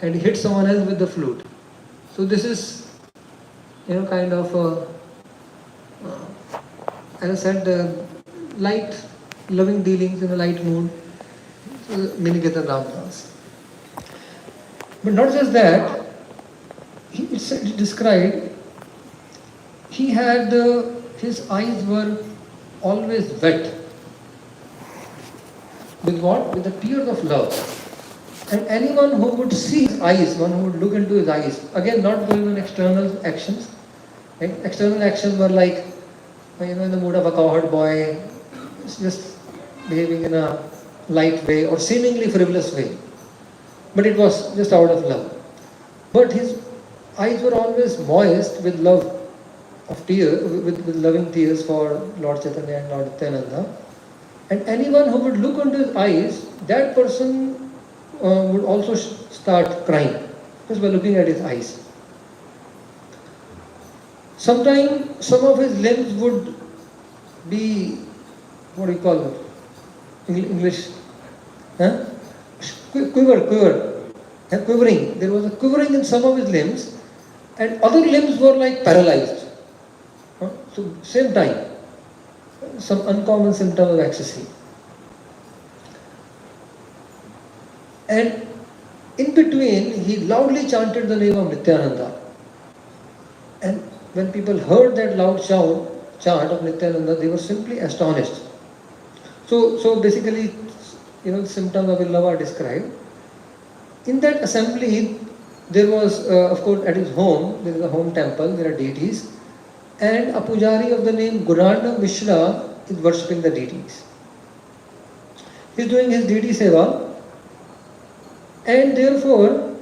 and he hit someone else with the flute. So this is, kind of, as I said, light, loving dealings in a light mood. So Miniketan Ramdas. But not just that, it's described, he had, his eyes were always wet. With what? With the tears of love. And anyone who would see his eyes, one who would look into his eyes, again not going on external actions. Right? External actions were like, in the mood of a cowherd boy, just behaving in a light way or seemingly frivolous way. But it was just out of love. But his eyes were always moist with love of tears, with loving tears for Lord Chaitanya and Lord Nityananda. And anyone who would look into his eyes, that person would also start crying just by looking at his eyes. Sometimes some of his limbs would be, what do you call it? English? Huh? Quivering. There was a quivering in some of his limbs, and other limbs were like paralyzed. So same time, some uncommon symptom of ecstasy. And in between, he loudly chanted the name of Nityananda. And when people heard that loud chant of Nityananda, they were simply astonished. So basically, the symptoms of love are described. In that assembly, there was, of course, at his home, there is a home temple, there are deities, and a pujari of the name Gurana Mishra is worshipping the deities. He is doing his deity seva, and therefore,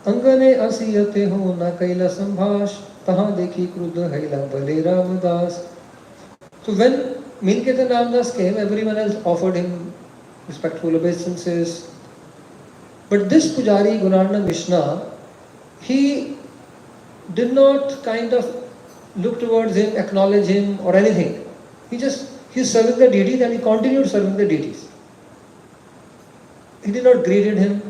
Angane asiyate ho na kaila sambhash, taha dekhi krudha haila bale Ramadas. So when Miniketan Ramdas came, everyone else offered him respectful obeisances. But this pujari, Gurana Mishra, he did not kind of look towards him, acknowledge him or anything. He's serving the deities and he continued serving the deities. He did not greet him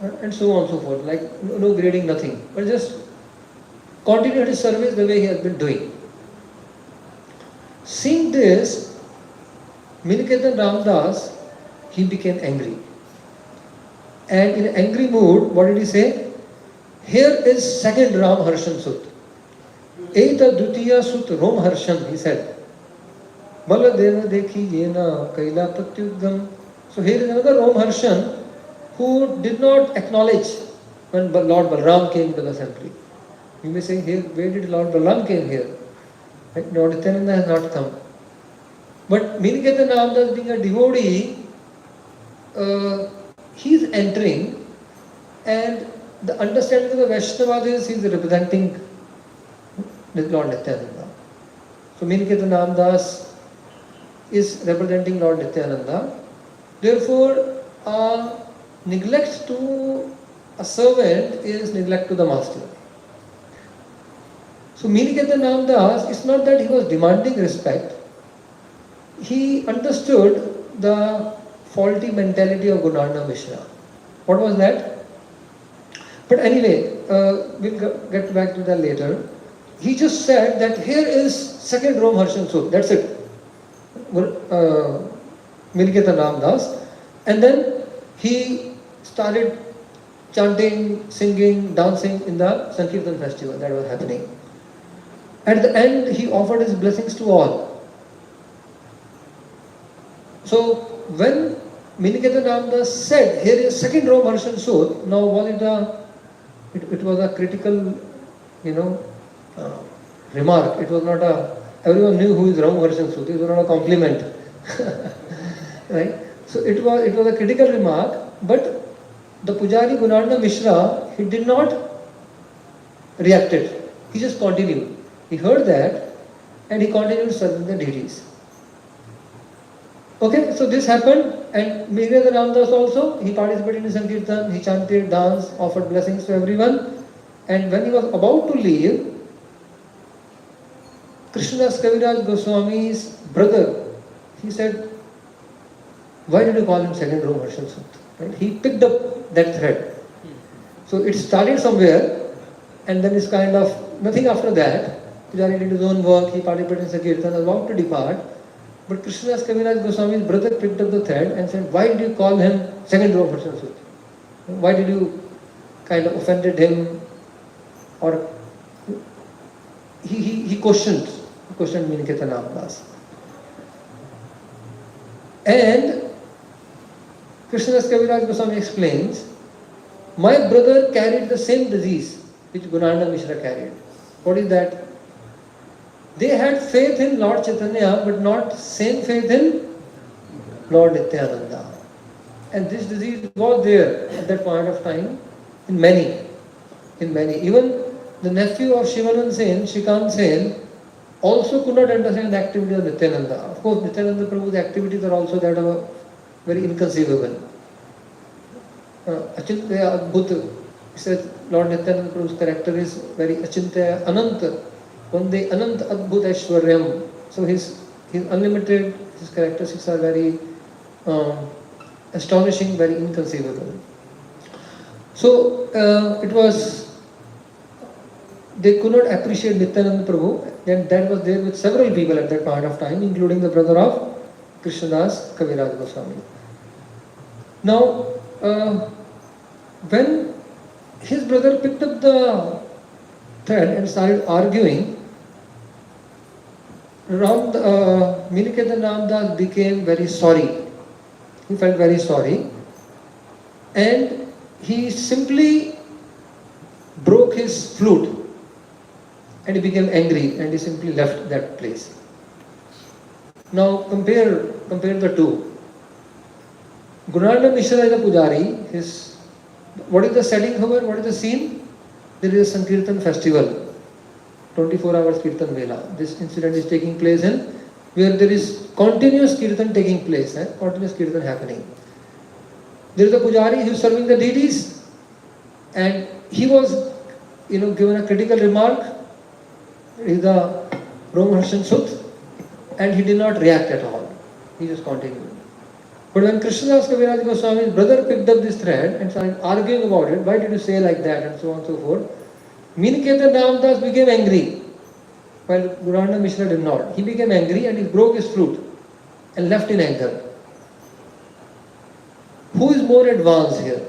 and so on and so forth, like no grading, nothing, but just continued his service the way he has been doing. Seeing this, Miniketan Ramdas, he became angry. And in an angry mood, what did he say? Here is second Ram Harshan Sut. Eta Dutiya Sut Rom Harshan, he said. Baladeva Dekhi Yena Kaila Pratyugam. So here is another Rom Harshan who did not acknowledge when Lord Balram came to the assembly. You may say, here, where did Lord Balram came here? Right? Lord Nityananda has not come. But Miniketan Ramdas being a devotee, he is entering, and the understanding of the Vaishnavas is he is representing Lord Nityananda. So Miniketan Ramdas is representing Lord Nityananda. Therefore, neglect to a servant is neglect to the master. So Miniketan Ramdas, it's not that he was demanding respect. He understood the faulty mentality of Gurana Mishra. What was that? But anyway, we'll get back to that later. He just said that here is second Rom Harshan Sut. That's it. Miniketan Ramdas. And then he started chanting, singing, dancing in the Sankirtan festival that was happening. At the end, he offered his blessings to all. So when Miniketan Ramdas said, here is second Rom Harshan Sut, now was it was a critical, remark. It was not everyone knew who is Ram Harshan Sut. It was not a compliment. Right? So it was a critical remark, but the Pujari Gunarna Mishra, he did not react it. He just continued. He heard that and he continued serving the deities. Okay, so this happened, and Miniketan Ramdas also, he participated in Sankirtan, he chanted, danced, offered blessings to everyone, and when he was about to leave, Krishnadas Kaviraj Goswami's brother, he said, Why did you call him second row Harshal Sut? Right? He picked up that thread. So it started somewhere, and then it's kind of nothing after that. Pujari did his own work, he participated in Sankirtan, about to depart. But Krishnadas Kaviraj Goswami's brother picked up the thread and said, why did you call him second row Harshal Sut? Why did you kind of offended him? Or he questioned Miniketa Namdas. And Krishnadas Kaviraj Goswami explains, my brother carried the same disease which Gunanda Mishra carried. What is that? They had faith in Lord Chaitanya, but not same faith in Lord Nityananda. And this disease was there at that point of time in many. Even the nephew of Shivanand Sen, Shikant Sen, also could not understand the activity of Nityananda. Of course, Nityananda Prabhu's activities are also that of very inconceivable. Achintya Adbhut, he says Lord Nityananda Prabhu's character is very Achintya Ananta. One day Anant Adbhut Aishwaryam. So his unlimited, his characteristics are very astonishing, very inconceivable. So it was, they could not appreciate Nityananda Prabhu, and that was there with several people at that point of time, including the brother of Krishnadas Kaviraj Goswami. Now, when his brother picked up the thread and started arguing, Miniketa Namdas became very sorry. He felt very sorry, and he simply broke his flute, and he became angry, and he simply left that place. Now compare the two. Gunanda Mishra is a pujari. What is the setting over? What is the scene? There is a Sankirtan festival, 24 hours Kirtan Vela. This incident is taking place in where there is continuous Kirtan taking place, continuous Kirtan happening. There is a pujari who is serving the deities, and he was given a critical remark. He is the Harshan Sut, and he did not react at all. He just continued. But when Krishnadas Kaviraj Goswami's brother picked up this thread and started arguing about it, why did you say like that, and so on and so forth, Miniketa Namdas became angry, while Gunanda Mishra did not. He became angry and he broke his flute and left in anger. Who is more advanced here?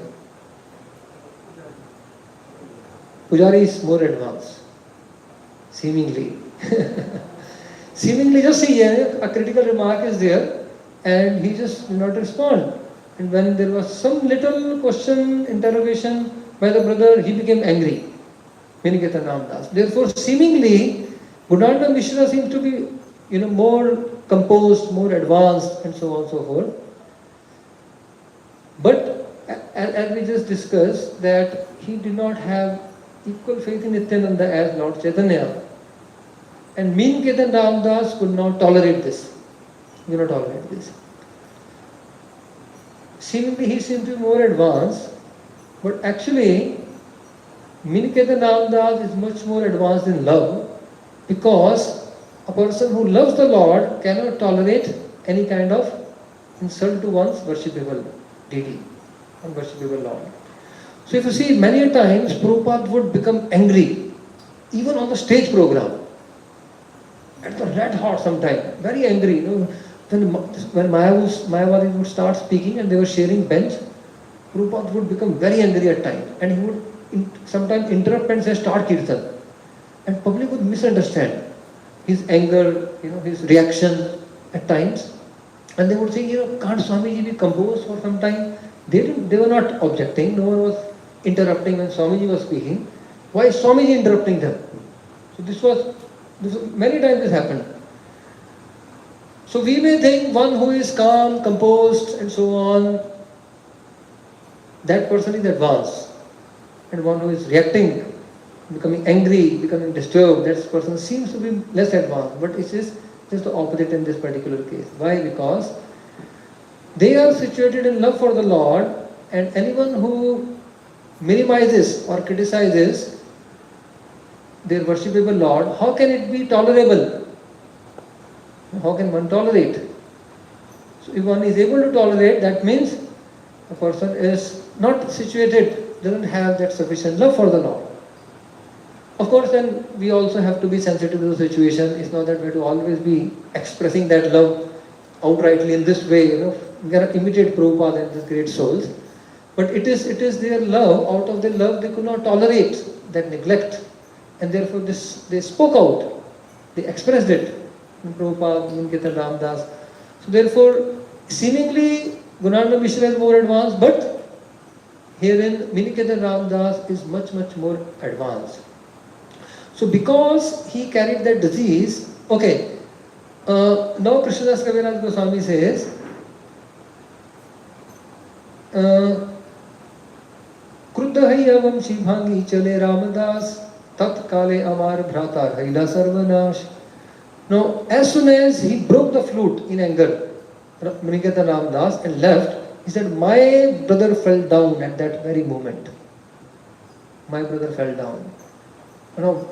Pujari is more advanced, seemingly. Seemingly, just see, a critical remark is there, and he just did not respond. And when there was some little question, interrogation by the brother, he became angry. Miniketa Namdas. Therefore, seemingly, Gunanda Mishra seems to be, more composed, more advanced, and so on and so forth. But as we just discussed, that he did not have equal faith in Nityananda as Lord Chaitanya. And Miniketa Namdas could not tolerate this. Seemingly he seems to be more advanced, but actually Miniketa Namdas is much more advanced in love, because a person who loves the Lord cannot tolerate any kind of insult to one's worshipable deity, unworshipable Lord. So if you see, many a times Prabhupada would become angry, even on the stage program, at the red hot sometime, very angry. When Mayavadis would start speaking and they were sharing bench, Prabhupada would become very angry at times, and he would sometimes interrupt and say, start Kirtan. And public would misunderstand his anger, his reaction at times. And they would say, can't Swamiji be composed for some time? They were not objecting, no one was interrupting when Swamiji was speaking. Why is Swamiji interrupting them? So this was many times this happened. So we may think one who is calm, composed, and so on, that person is advanced. And one who is reacting, becoming angry, becoming disturbed, that person seems to be less advanced. But it is just the opposite in this particular case. Why? Because they are situated in love for the Lord, and anyone who minimizes or criticizes their worshipable Lord, how can it be tolerable? How can one tolerate? So if one is able to tolerate, that means a person is not situated, doesn't have that sufficient love for the Lord. Of course, then we also have to be sensitive to the situation. It's not that we have to always be expressing that love outrightly in this way, We cannot imitate Prabhupada and these great souls. But it is their love, out of their love they could not tolerate that neglect. And therefore they spoke out, they expressed it. In Prabhupada, Munketa Ramdas. So therefore, seemingly Gunananda Mishra is more advanced, but herein Miniketa Ramdas is much, much more advanced. So because he carried that disease, okay, now Krishnadas Kaviraj Goswami says, Kruddhai avam shibhangi chale Ramadas tat kale amar bhratar haila sarvanash. Now, as soon as he broke the flute in anger, Muniketa Ramdas, and left, he said, my brother fell down at that very moment. My brother fell down. Now,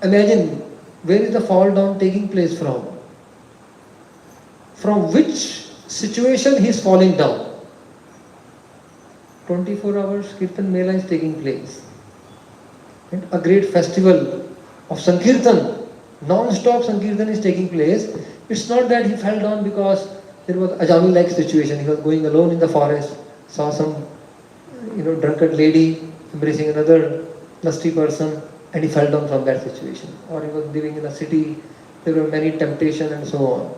imagine, where is the fall down taking place from? From which situation he is falling down? 24 hours Kirtan Mela is taking place. And a great festival of Sankirtan, non-stop Sankirtan is taking place. It's not that he fell down because there was a Ajami-like situation. He was going alone in the forest, saw some, drunkard lady embracing another lusty person, and he fell down from that situation. Or he was living in a city, there were many temptations and so on.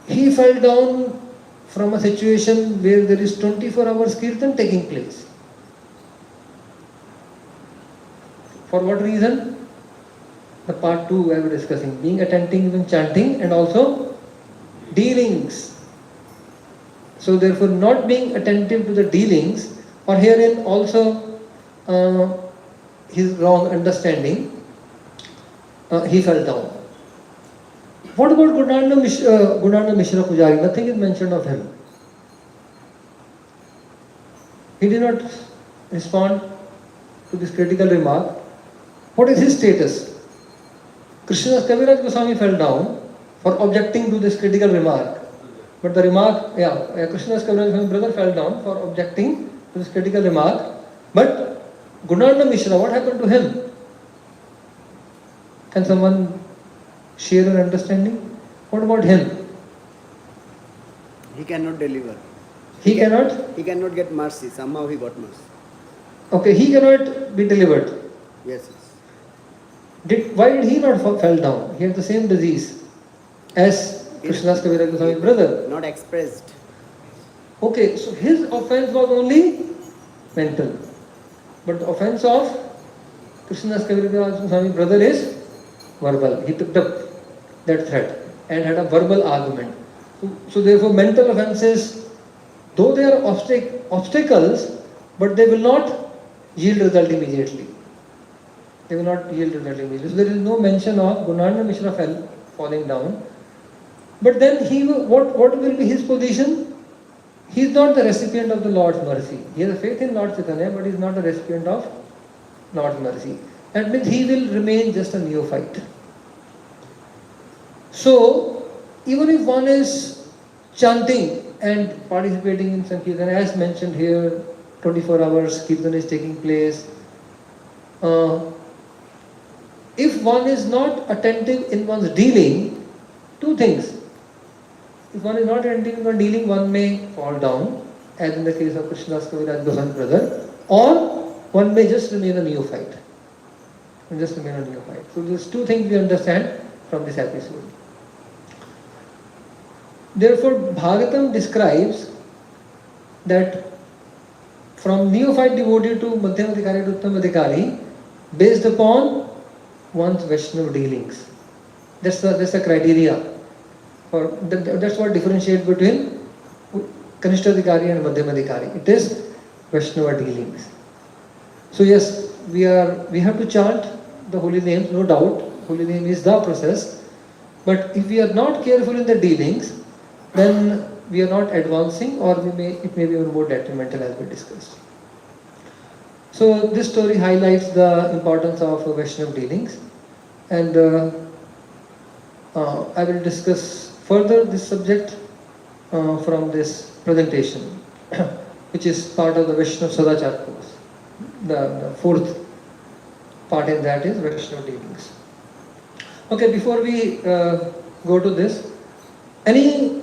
He fell down from a situation where there is 24 hours Kirtan taking place. For what reason? The part 2 I was discussing, being attentive in chanting and also dealings. So therefore not being attentive to the dealings, or herein also his wrong understanding, he fell down. What about Gunananda Mishra Pujari? Nothing is mentioned of him. He did not respond to this critical remark. What is his status? Krishnadas Kaviraj Goswami fell down for objecting to this critical remark. But the remark, Krishnadas Kaviraj Goswami brother fell down for objecting to this critical remark. But Gunananda Mishra, what happened to him? Can someone share an understanding? What about him? He cannot deliver. He cannot? He cannot get mercy. Somehow he got mercy. Okay, he cannot be delivered. Yes. Why did he not fall down? He had the same disease as Krishnadas Kaviraj Goswami brother. Not expressed. Okay, so his offense was only mental. But the offense of Krishnadas Kaviraj Goswami brother is verbal. He picked up that threat and had a verbal argument. So therefore mental offenses, though they are obstacles, but they will not yield result immediately. They will not yield result immediately. So there is no mention of Gunananda Mishra falling down. But then what will be his position? He is not the recipient of the Lord's mercy. He has a faith in Lord Chaitanya, but he is not a recipient of Lord's mercy. That means he will remain just a neophyte. So, even if one is chanting and participating in Sankirtan, as mentioned here, 24 hours Kirtan is taking place. If one is not attentive in one's dealing, two things. If one is not attentive in one's dealing, one may fall down, as in the case of Krishnadas Kaviraj Goswami brother, or one may just remain a neophyte. So these two things we understand from this episode. Therefore, Bhagavatam describes that from neophyte devotee to Madhyam Adhikari to Uttam Adhikari, based upon one's Vaishnava dealings. That's the criteria. That's what differentiates between Kanishta Adhikari and Madhyam Adhikari. It is Vaishnava dealings. So yes, we have to chant the holy names, no doubt. Holy name is the process. But if we are not careful in the dealings, then we are not advancing, or it may be even more detrimental, as we discussed. So this story highlights the importance of Vaishnava dealings, and I will discuss further this subject from this presentation, which is part of the Vaishnava Sadachar course. The fourth part in that is Vaishnava dealings. Okay, before we go to this, any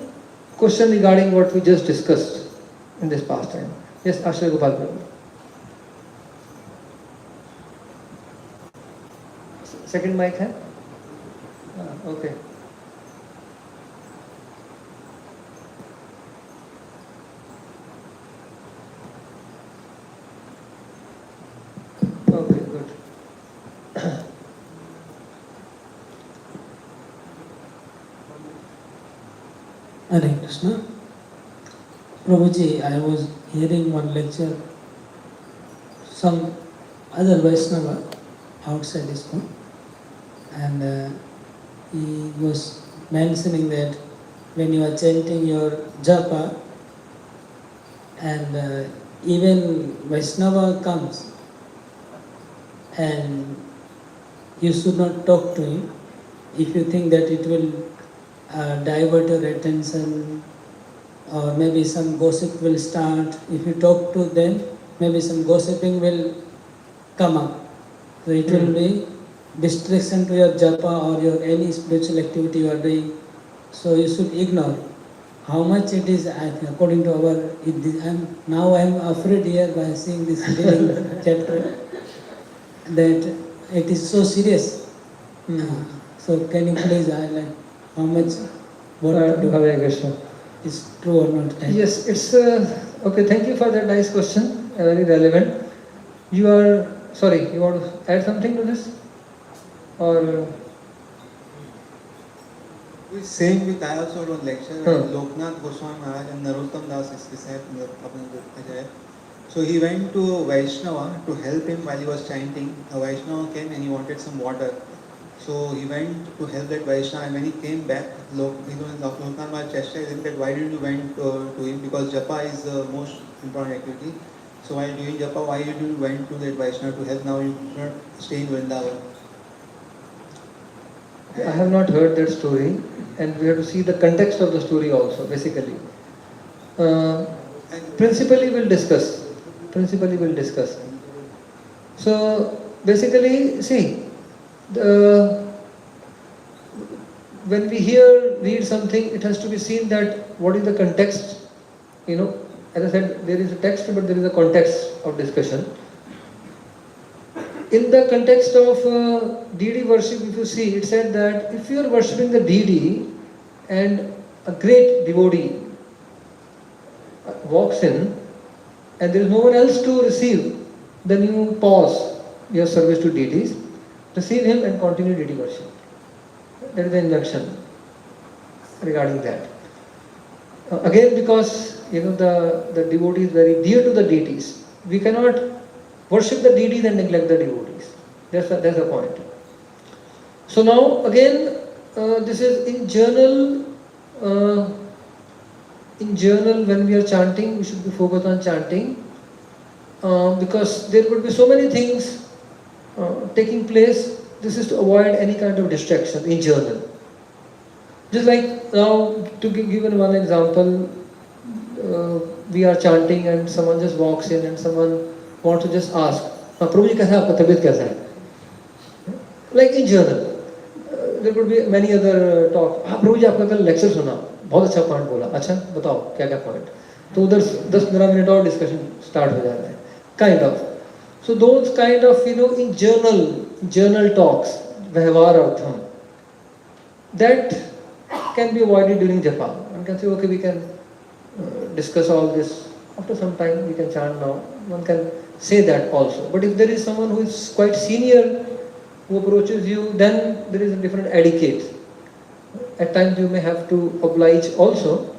question regarding what we just discussed in this past time? Yes, Ashray Gopal Prabhu. Second mic hai? Okay. Okay, good. Hare Krishna. Prabhuji, I was hearing one lecture, some other Vaishnava outside ISKCON, and he was mentioning that when you are chanting your japa, and even Vaishnava comes, and you should not talk to him if you think that it will divert your attention, or maybe some gossip will start. If you talk to them, maybe some gossiping will come up. So it will be distraction to your japa or your any spiritual activity you are doing. So you should ignore. How much it is, according to our, now I am afraid here by seeing this reading chapter, that it is so serious. So can you please highlight how much, what to do? Hare Krishna. Is true or not? Yes, it's okay. Thank you for that nice question. Very relevant. You are sorry. You want to add something to this, or Same with I also wrote lecture. Loknath Goswami Maharaj and Narottam Das इसके साथ अपने देखा जाए. So he went to Vaishnava to help him while he was chanting. A Vaishnava came and he wanted some water. So he went to help that Vaishnava, and when he came back, Loknath Maharaj chastised him that why didn't you went to him, because japa is the most important activity. So while doing japa, why did you went to that Vaishnava to help? Now you cannot stay in Vrindavan. I have not heard that story, and we have to see the context of the story also. Basically, principally we'll discuss. So basically, see. When we read something, it has to be seen that what is the context. As I said, there is a text, but there is a context of discussion. In the context of deity worship, if you see, it said that if you are worshipping the deity and a great devotee walks in and there is no one else to receive, then you pause your service to deities, receive him and continue deity worship. That is the injunction regarding that. Again, because the devotee is very dear to the deities, we cannot worship the deities and neglect the devotees. That's the point. So now again, this is in journal. When we are chanting, we should be focused on chanting, because there could be so many things taking place. This is to avoid any kind of distraction in journal. Just like now, to give one example, we are chanting and someone just walks in and someone wants to just ask, Prabhu ji, kaisa hai aapka tabiyat kaisa hai? Like in journal, there could be many other talk. Prabhu ji, aapka kal lecture suna, बहुत अच्छा point बोला. अच्छा बताओ क्या क्या point. तो उधर 10-15 minute और डिस्कशन स्टार्ट हो जाता है. Kind of. So those kind of, in journal talks, Vyavahartham, that can be avoided during japa. One can say, okay, we can discuss all this. After some time, we can chant now. One can say that also. But if there is someone who is quite senior, who approaches you, then there is a different etiquette. At times you may have to oblige also.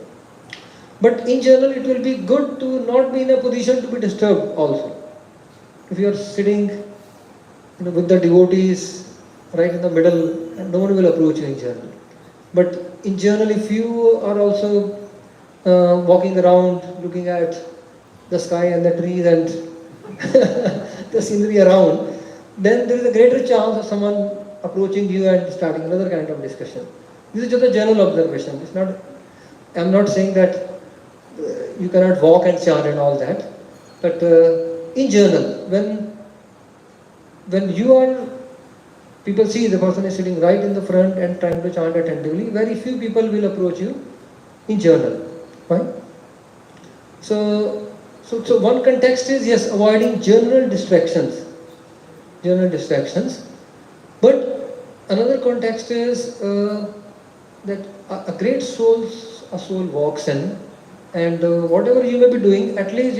But in general, it will be good to not be in a position to be disturbed also. If you are sitting with the devotees right in the middle, no one will approach you in general. But in general, if you are also walking around, looking at the sky and the trees and the scenery around, then there is a greater chance of someone approaching you and starting another kind of discussion. This is just a general observation. It's not. I'm not saying that you cannot walk and chant and all that, but in general, when you are, people see the person is sitting right in the front and trying to chant attentively, very few people will approach you in general. Right? So one context is, yes, avoiding general distractions. But another context is that a great a soul walks in, and whatever you may be doing, at least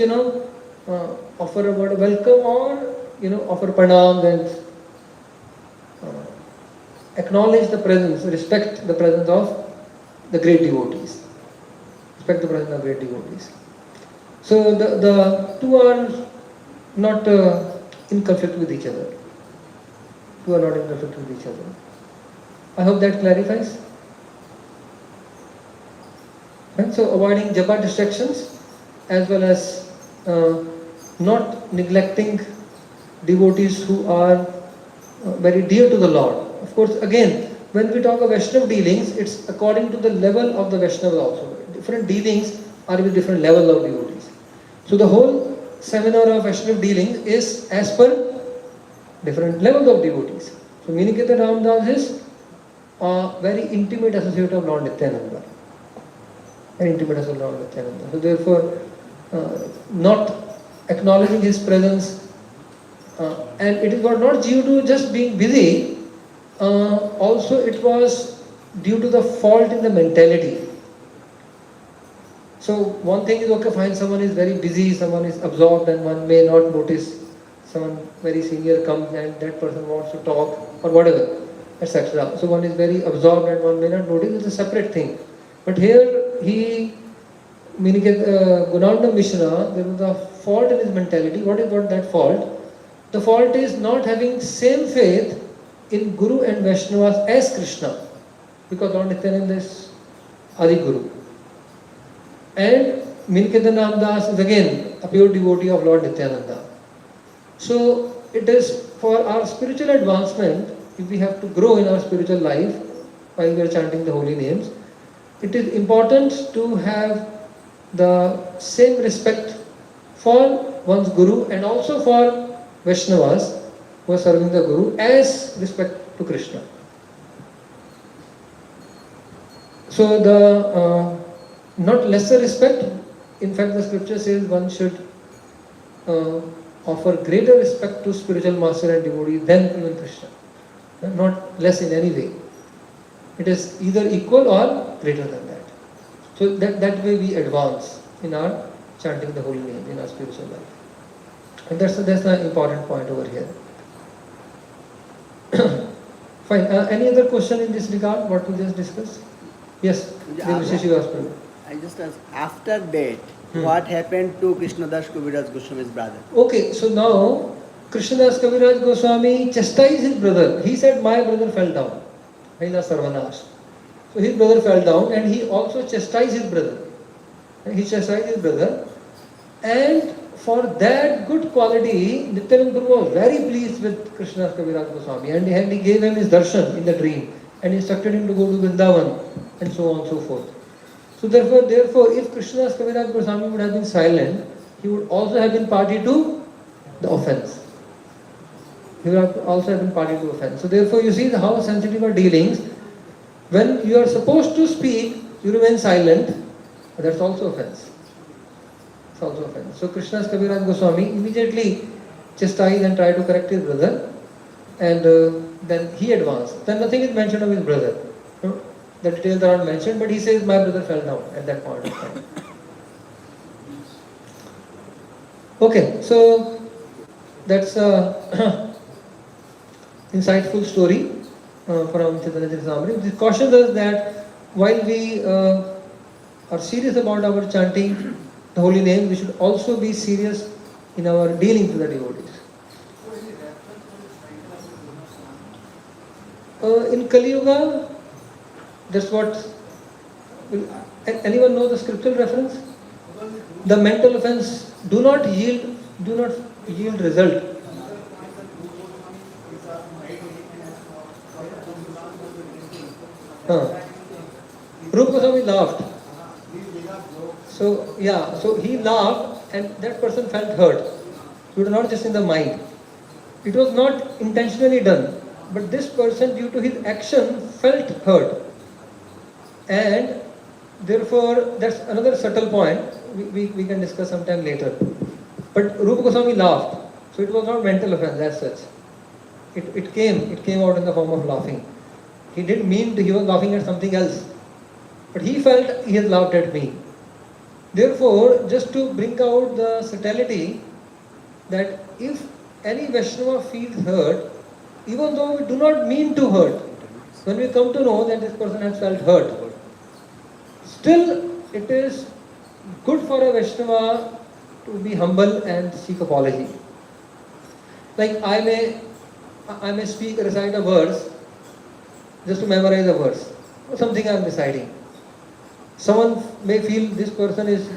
offer a word of welcome, or offer pranam and acknowledge the presence, respect the presence of the great devotees. Respect the presence of great devotees. So the two are not in conflict with each other. Two are not in conflict with each other. I hope that clarifies. Right? So avoiding japa distractions, as well as not neglecting devotees who are very dear to the Lord. Of course, again, when we talk of Vaishnava dealings, it's according to the level of the Vaishnava also. Different dealings are with different level of devotees. So the whole seminar of Vaishnava dealing is as per different levels of devotees. So Miniketa Ramdas is a very intimate associate of Lord Nityananda. Very intimate associate of Lord Nityananda. So therefore, not acknowledging his presence, and it was not due to just being busy, also it was due to the fault in the mentality. So one thing is, okay, fine, someone is very busy, someone is absorbed, and one may not notice. Someone very senior comes and that person wants to talk or whatever, etc. So one is very absorbed and one may not notice. It's a separate thing. But here meaning Gunanda Mishra, there was a fault in his mentality. What is that fault? The fault is not having same faith in Guru and Vaishnavas as Krishna, because Lord Nityananda is Adi Guru. And Miniketan Ramdas is again a pure devotee of Lord Nityananda. So it is for our spiritual advancement, if we have to grow in our spiritual life while we are chanting the holy names, it is important to have the same respect for one's Guru and also for Vaishnavas who are serving the Guru as respect to Krishna. So the not lesser respect, in fact the scripture says one should offer greater respect to spiritual master and devotee than even Krishna. Not less in any way. It is either equal or greater than that. So that way we advance in our chanting the holy name in our spiritual life. And that's the important point over here. Fine. Any other question in this regard, what we just discussed? Yes, Devarshi Srivas Dasa. I just asked, after that, what happened to Krishnadas Kaviraj Goswami's brother? Okay, so now Krishnadas Kaviraj Goswami chastised his brother. He said, my brother fell down. Haila Sarvanash. So his brother fell down and he also chastised his brother. He chastised his brother, and for that good quality, Nityananda Guru was very pleased with Krishnadas Kaviraj Goswami, and he gave him his darshan in the dream and instructed him to go to Vrindavan and so on and so forth. So therefore, if Krishnadas Kaviraj Goswami would have been silent, he would also have been party to the offense. He would also have been party to offense. So therefore, you see how sensitive are dealings. When you are supposed to speak, you remain silent. That's also offense. It's also offense. So Krishnadas Kaviraj Goswami immediately chastised and tried to correct his brother, and then he advanced. Then nothing is mentioned of his brother. No? The details are not mentioned, but he says, my brother fell down at that point of time. Okay, so that's insightful story from Chaitanya Charitamrita. It cautions us that while we are serious about our chanting the holy name, we should also be serious in our dealing with the devotees. In Kali Yuga, that's what. Anyone know the scriptural reference? The mental offense do not yield result. Rupa Goswami laughed. So yeah, so he laughed and that person felt hurt. It was not just in the mind. It was not intentionally done. But this person, due to his action, felt hurt. And therefore, that's another subtle point we can discuss sometime later. But Rupa Goswami laughed. So it was not mental offense as such. It came out in the form of laughing. He didn't mean to, he was laughing at something else. But he felt he had laughed at me. Therefore, just to bring out the subtlety that if any Vaishnava feels hurt, even though we do not mean to hurt, when we come to know that this person has felt hurt, still it is good for a Vaishnava to be humble and seek apology. Like I may speak, recite a verse just to memorize a verse, or something I am reciting. Someone may feel this person is,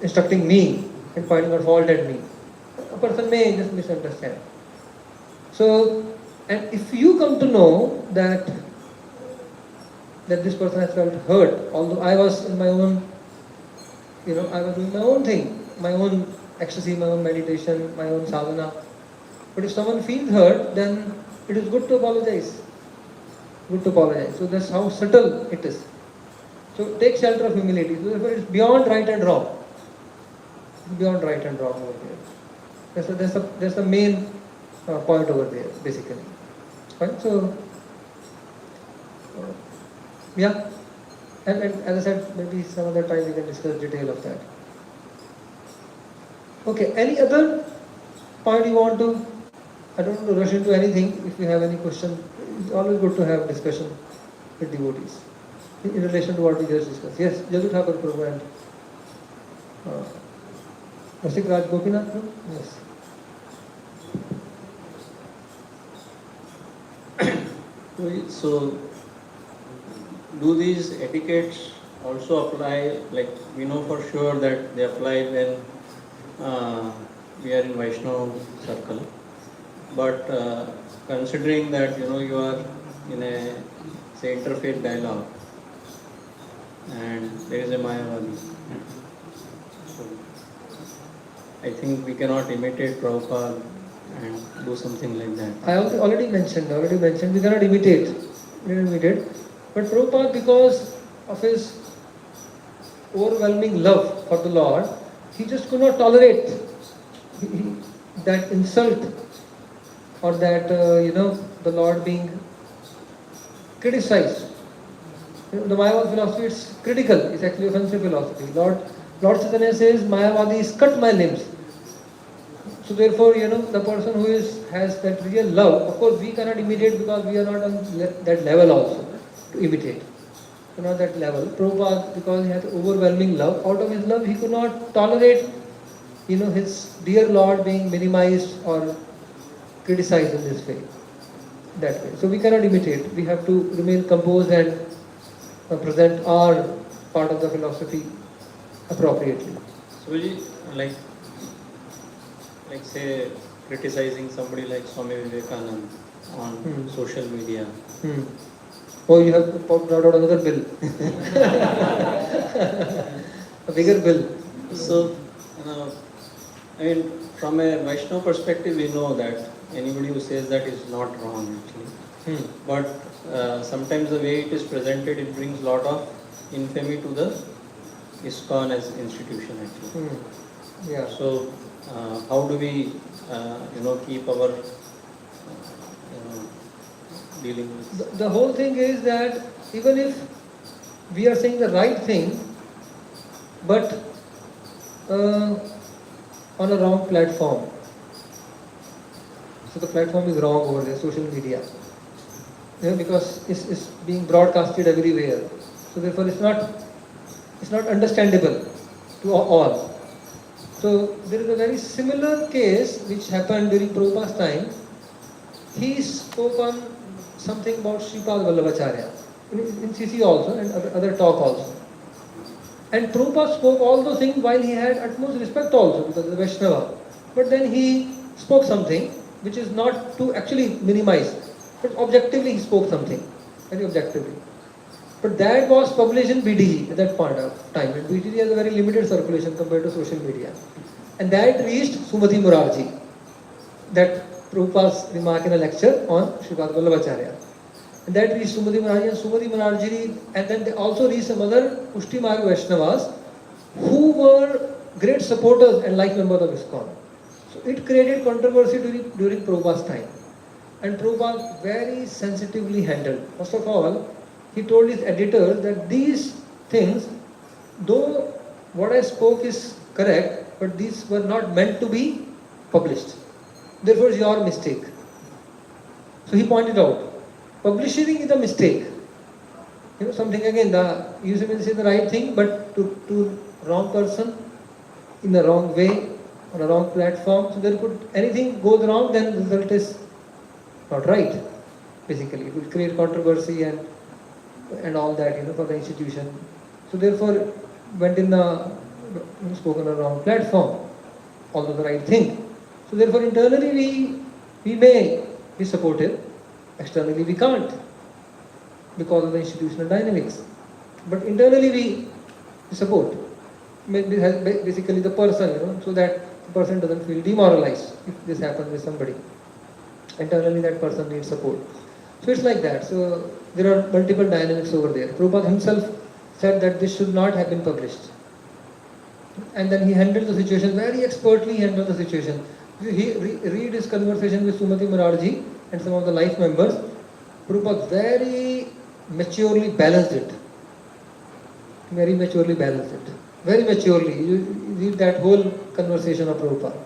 instructing me and pointing out fault at me. A person may just misunderstand. So, and if you come to know that this person has felt hurt, although I was in my own, I was doing my own thing, my own ecstasy, my own meditation, my own sadhana. But if someone feels hurt, then it is good to apologize. Good to apologize. So that's how subtle it is. So take shelter of humility. So therefore it's beyond right and wrong. Beyond right and wrong over there. That's the main point over there, basically. Right? So, yeah. And as I said, maybe some other time we can discuss detail of that. Okay, any other point you want to? I don't want to rush into anything. If you have any question, it's always good to have discussion with devotees in relation to what we just discussed. Yes, Jadu Thakur Prabhu and Rasik Raj Gopinath, no? Yes. So, do these etiquettes also apply, like we know for sure that they apply when we are in Vaishnava circle, but considering that you are in a, say, interfaith dialogue and there is a Mayavadi, so I think we cannot imitate Prabhupada and do something like that. I already mentioned, we cannot imitate. But Prabhupada, because of his overwhelming love for the Lord, he just could not tolerate that insult or that, the Lord being criticized. The Mayavadi philosophy is critical, it's actually offensive philosophy. Lord Chaitanya says, Mayavadis cut my limbs. So therefore, the person who has that real love, of course we cannot imitate because we are not on that level also to imitate. So not that level. Prabhupada, because he has overwhelming love, out of his love he could not tolerate, his dear Lord being minimized or criticized in this way, that way. So we cannot imitate. We have to remain composed and present our part of the philosophy appropriately. So, like say, criticizing somebody like Swami Vivekananda on social media. Oh, you have brought out another bill. A bigger bill. So, from a Vaishnava perspective, we know that anybody who says that is not wrong actually. But sometimes the way it is presented, it brings a lot of infamy to the ISKCON as institution actually. Yeah. So, how do we, keep our dealing with? The whole thing is that even if we are saying the right thing, but on a wrong platform, so the platform is wrong over there, social media, because it's being broadcasted everywhere. So therefore, it's not understandable to all. So there is a very similar case which happened during Prabhupada's time. He spoke on something about Sripad Vallabhacharya in CC also and other talk also. And Prabhupada spoke all those things while he had utmost respect also because of the Vaishnava. But then he spoke something which is not to actually minimize, but objectively he spoke something, very objectively. But that was published in BDG at that point of time, and BDG has a very limited circulation compared to social media. And that reached Sumati Murarji, that Prabhupada's remark in a lecture on Sripad Vallabhacharya. And that reached Sumati Murarji, and Sumati Murarji, and then they also reached some other Pushti Marg Vaishnavas who were great supporters and like members of ISKCON. So it created controversy during Prabhupada's time. And Prabhupada very sensitively handled. First of all, he told his editors that these things, though what I spoke is correct, but these were not meant to be published. Therefore, it's your mistake. So he pointed out, publishing is a mistake. Something again, you may say the right thing, but to wrong person, in the wrong way, on a wrong platform. So there could, anything goes wrong, then the result is not right. Basically, it will create controversy and all that, for the institution. So therefore, went in the spoken on a wrong platform, although the right thing. So therefore, internally we may be supportive, externally we can't, because of the institutional dynamics. But internally we support. Basically the person, so that the person doesn't feel demoralized if this happens with somebody. Internally that person needs support. So it's like that. So there are multiple dynamics over there. Prabhupada himself said that this should not have been published. And then he handled the situation, very expertly handled the situation. He read his conversation with Sumati Murarji and some of the life members. Prabhupada very maturely balanced it. Very maturely balanced it. Very maturely. You read that whole conversation of Prabhupada.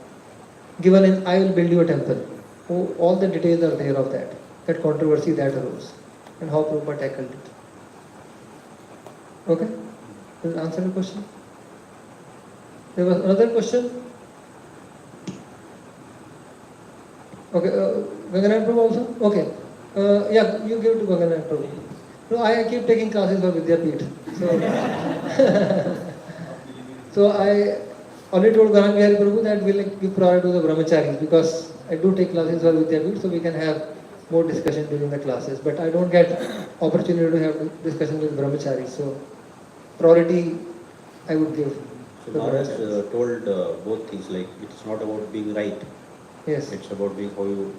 Given in I will build you a temple. Oh, all the details are there of that controversy that arose, and how Prabhupada tackled it. Okay? Does it answer the question? There was another question. Okay, Ganganath Prabhu also? Okay. Yeah, you give it to Ganganath Prabhu. No, I keep taking classes for Vidyapeeth. So I already told Garan Bihari Prabhu that we'll give priority to the brahmacharis, because I do take classes for Vidyapeeth, so we can have more discussion during the classes. But I don't get opportunity to have discussion with brahmacharis. So priority I would give. So Maharaj told both things, like it's not about being right. Yes. It's about being how you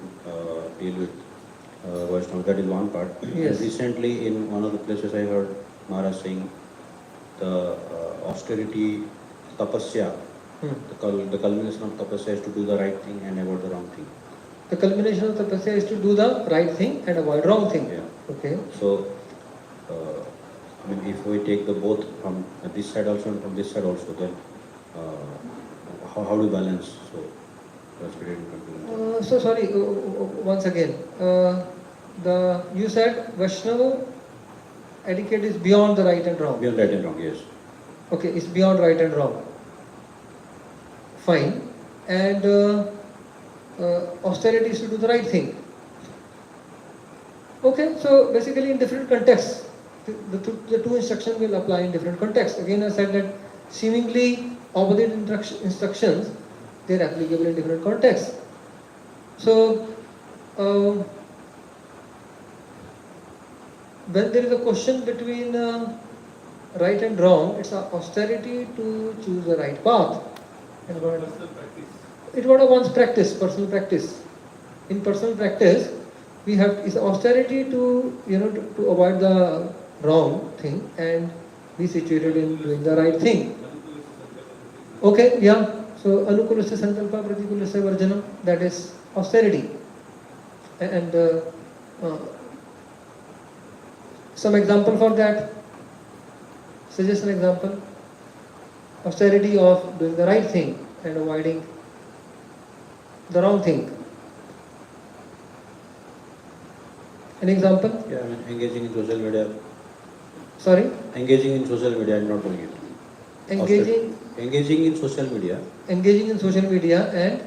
deal with Vaishnava. That is one part. Yes. And recently in one of the places I heard Maharaj saying the austerity, tapasya, the culmination of tapasya is to do the right thing and avoid the wrong thing. The culmination of tapasya is to do the right thing and avoid wrong thing. Yeah. Okay. So, I mean, if we take the both from this side also and from this side also, then how do you balance? So, that's very important. So sorry, once again, you said Vaishnava etiquette is beyond the right and wrong. Beyond right and wrong, yes. Okay, it's beyond right and wrong. Fine. And austerity is to do the right thing. Okay, so basically in different contexts, the two instructions will apply in different contexts. Again, I said that seemingly opposite instructions, they are applicable in different contexts. So, when there is a question between right and wrong, it's austerity to choose the right path. And it was one's practice, personal practice. In personal practice, we have is austerity to to avoid the wrong thing and be situated in doing the right thing. Okay, yeah. So anukulasya sankalpa pratikulasya varjanam, that is austerity. And some example for that. Suggest an example. Austerity of doing the right thing and avoiding the wrong thing. An example? Yeah, I mean, engaging in social media. Sorry? Engaging in social media and not doing it. Engaging in social media. Engaging in social media and?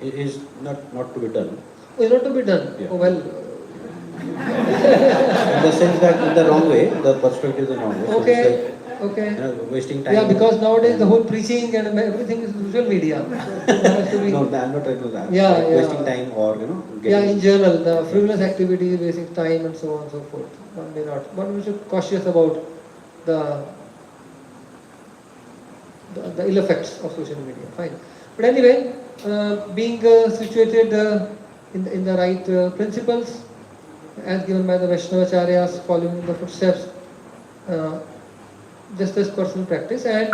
Is not to be done. Oh, is not to be done? Yeah. Oh, well. In the sense that in the wrong way, the perspective is the wrong way. Okay. So it's like Okay. Wasting time. Yeah, because nowadays the whole preaching and everything is social media. There has to be- No, I'm not trying to do that. Yeah, Like yeah. wasting time or Yeah, in general, the Yeah. frivolous activity is wasting time and so on and so forth. One may not. One should be cautious about the, the ill effects of social media. Fine. But anyway, being situated in the right principles, as given by the Vaishnavacharyas, following the footsteps, uh, just this personal practice. And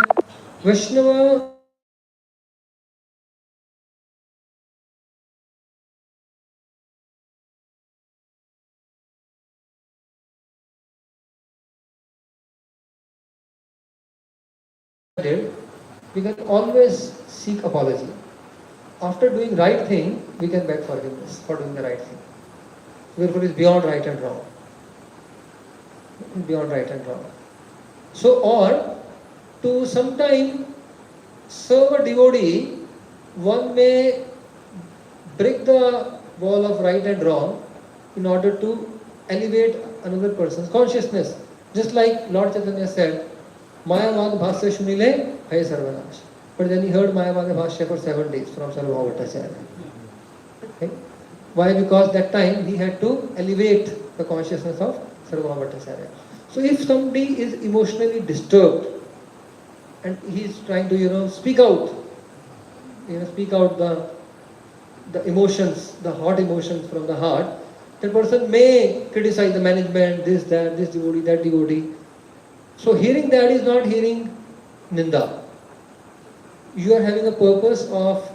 Vaishnava did, we can always seek apology. After doing right thing, we can beg forgiveness for doing the right thing. Therefore, it's beyond right and wrong. Beyond right and wrong. So, or to sometime serve a devotee, one may break the wall of right and wrong in order to elevate another person's consciousness. Just like Lord Chaitanya said, Mayavad Bhasya Shunile Hai Sarvanash. But then he heard Mayavad Bhasya for 7 days from Sarvabhauma Bhattacharya. Okay? Why? Because that time he had to elevate the consciousness of Sarvabhauma Bhattacharya. So if somebody is emotionally disturbed and he is trying to speak out, speak out the emotions, the hot emotions from the heart, that person may criticize the management, this, that, this devotee, that devotee. So hearing that is not hearing ninda. You are having a purpose of,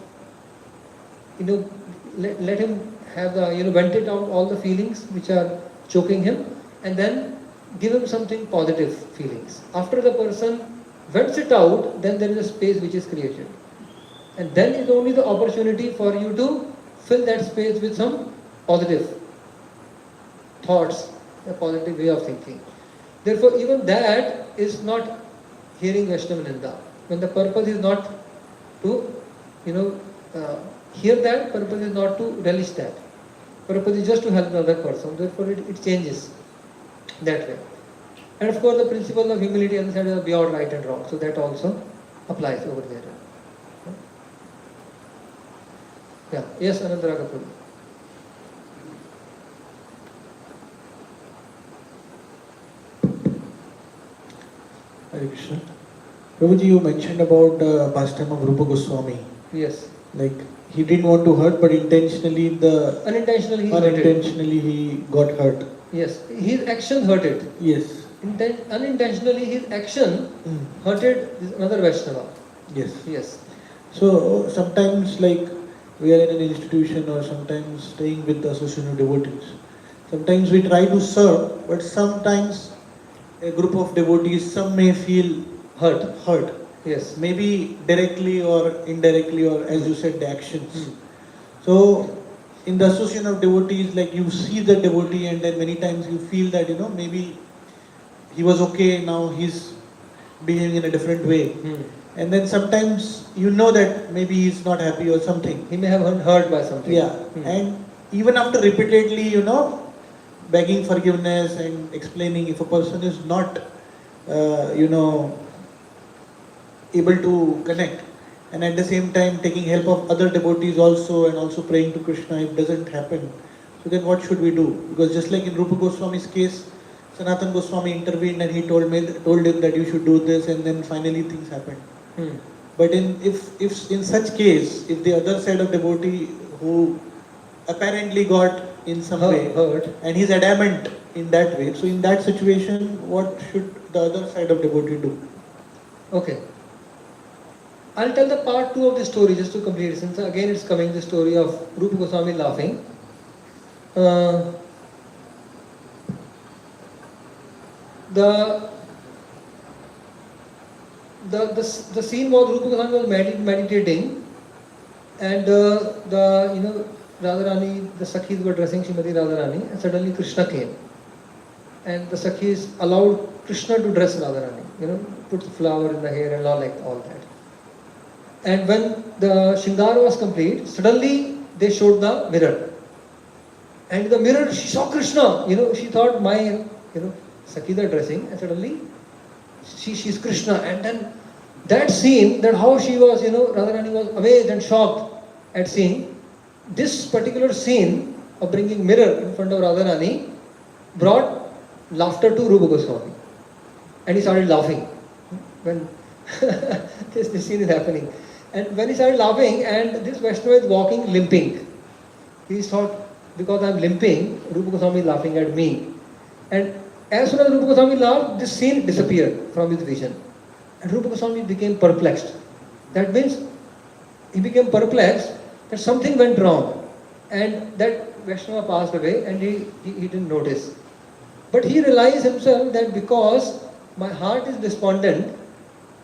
let him have the, vent it out all the feelings which are choking him, and then give him something positive feelings. After the person vents it out, then there is a space which is created. And then is only the opportunity for you to fill that space with some positive thoughts, a positive way of thinking. Therefore, even that is not hearing Vaishnava Ninda. When the purpose is not to, hear that, purpose is not to relish that. Purpose is just to help another person. Therefore, it changes that way. And of course, the principle of humility, as I said, is beyond right and wrong. So that also applies over there. Yeah. Yes, Anandra Kapoor. Hare Krishna. Prabhuji, you mentioned about the pastime of Rupa Goswami. Yes. Like he didn't want to hurt, but intentionally Unintentionally he got hurt. Yes. His action hurted. Yes. Unintentionally his action hurted another Vaishnava. Yes. Yes. So sometimes like we are in an institution or sometimes staying with the association of devotees. Sometimes we try to serve, but sometimes a group of devotees, some may feel hurt. Yes. Maybe directly or indirectly, or as you said, the actions. So in the association of devotees, like you see the devotee and then many times you feel that, maybe he was okay, now he's behaving in a different way. And then sometimes that maybe he's not happy or something. He may have been hurt by something. Yeah. And even after repeatedly, begging forgiveness and explaining, if a person is not, able to connect, and at the same time taking help of other devotees also, and also praying to Krishna, if doesn't happen, so then what should we do? Because just like in Rupa Goswami's case, Sanatan Goswami intervened and he told him that you should do this, and then finally things happened. But if in such case, if the other side of devotee who apparently got in some way hurt, and he's adamant in that way, so in that situation, what should the other side of devotee do? Okay. I'll tell the part 2 of the story just to complete it, since again it's coming the story of Rupa Goswami laughing. The scene was Rupa Goswami was meditating, and Radharani, the Sakhis were dressing Srimati Radharani, and suddenly Krishna came. And the Sakhis allowed Krishna to dress Radharani, put flower in the hair and all that. And when the Shingara was complete, suddenly they showed the mirror. And in the mirror she saw Krishna, she thought my, Sakhis are dressing, and suddenly she's Krishna. And then that scene, that how she was, Radharani was amazed and shocked at seeing this particular scene of bringing mirror in front of Radharani brought laughter to Rupa Goswami. And he started laughing when this scene is happening. And when he started laughing, and this Vaishnava is walking limping, he thought, because I'm limping, Rupa Goswami is laughing at me. And as soon as Rupa Goswami laughed, this scene disappeared from his vision. And Rupa Goswami became perplexed. That means he became perplexed that something went wrong. And that Vaishnava passed away and he didn't notice. But he realized himself that because my heart is despondent,